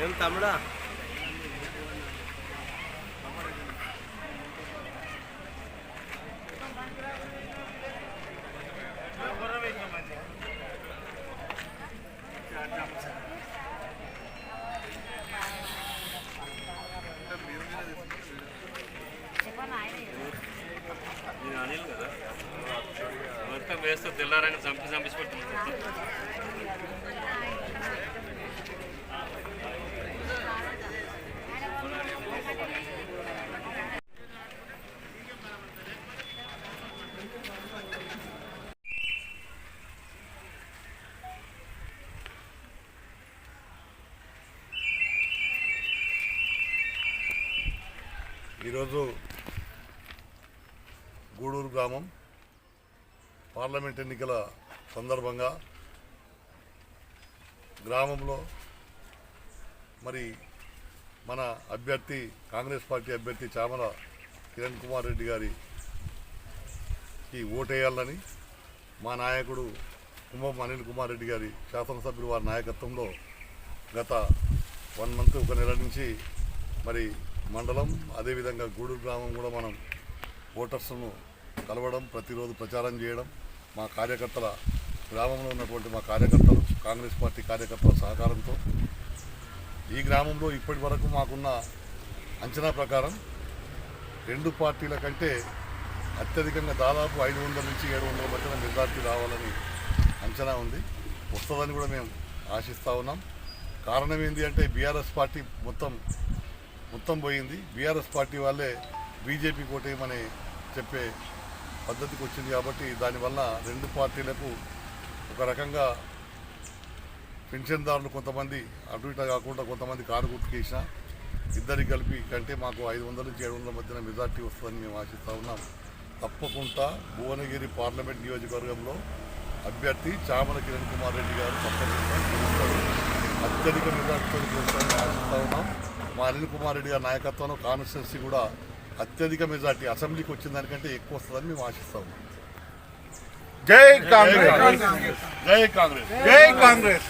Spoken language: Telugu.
ఏం తమ్ముడా అనిల్ కదా మొత్తం వేస్తే తెల్లారంగా చంపించి పెట్టుకుంటారు. ఈరోజు గూడూరు గ్రామం పార్లమెంట్ ఎన్నికల సందర్భంగా గ్రామంలో మరి మన అభ్యర్థి కాంగ్రెస్ పార్టీ అభ్యర్థి చామల కిరణ్ కుమార్ రెడ్డి గారికి ఓటేయాలని మా నాయకుడు కుంభం అనిల్ కుమార్ రెడ్డి గారి శాసనసభ్యులు వారి నాయకత్వంలో గత 1 మంత్ 1 నెల నుంచి మరి మండలం అదేవిధంగా గూడూరు గ్రామం కూడా మనం ఓటర్స్ను కలవడం, ప్రతిరోజు ప్రచారం చేయడం, మా కార్యకర్తల గ్రామంలో ఉన్నటువంటి మా కార్యకర్తలు కాంగ్రెస్ పార్టీ కార్యకర్తల సహకారంతో ఈ గ్రామంలో ఇప్పటి వరకు మాకున్న అంచనా ప్రకారం 2 పార్టీల కంటే అత్యధికంగా దాదాపు 500 నుంచి 700 మధ్యన మెజార్టీ రావాలని అంచనా ఉంది. వస్తుందని కూడా మేము ఆశిస్తూ ఉన్నాం. కారణం ఏంటి అంటే బీఆర్ఎస్ పార్టీ మొత్తం పోయింది. బీఆర్ఎస్ పార్టీ వాళ్ళే బీజేపీ కోటేయమని చెప్పే పద్ధతికి వచ్చింది. కాబట్టి దానివల్ల 2 పార్టీలకు ఒక రకంగా పెన్షన్దారులు కొంతమంది అటు ఇటు కాకుండా కొంతమంది కారు గుర్తుకేసిన ఇద్దరికి కలిపి కంటే మాకు 500 నుంచి 700 మధ్యన మెజార్టీ వస్తుందని మేము ఆశిస్తూ ఉన్నాం. తప్పకుండా భువనగిరి పార్లమెంట్ నియోజకవర్గంలో అభ్యర్థి చామల కిరణ్ కుమార్ రెడ్డి గారు తప్పకుండా గెలుస్తారు. అత్యధిక మెజార్టీతో గెలుస్తారని ఆశిస్తూ ఉన్నాం. మా అనిల్ కుమార్ రెడ్డి గారి నాయకత్వంలో కాన్స్టిట్యున్సీ కూడా అత్యధిక మెజార్టీ అసెంబ్లీకి వచ్చిన దానికంటే ఎక్కువ వస్తుందని మేము ఆశిస్తాము. జై కాంగ్రెస్, జై కాంగ్రెస్, జై కాంగ్రెస్.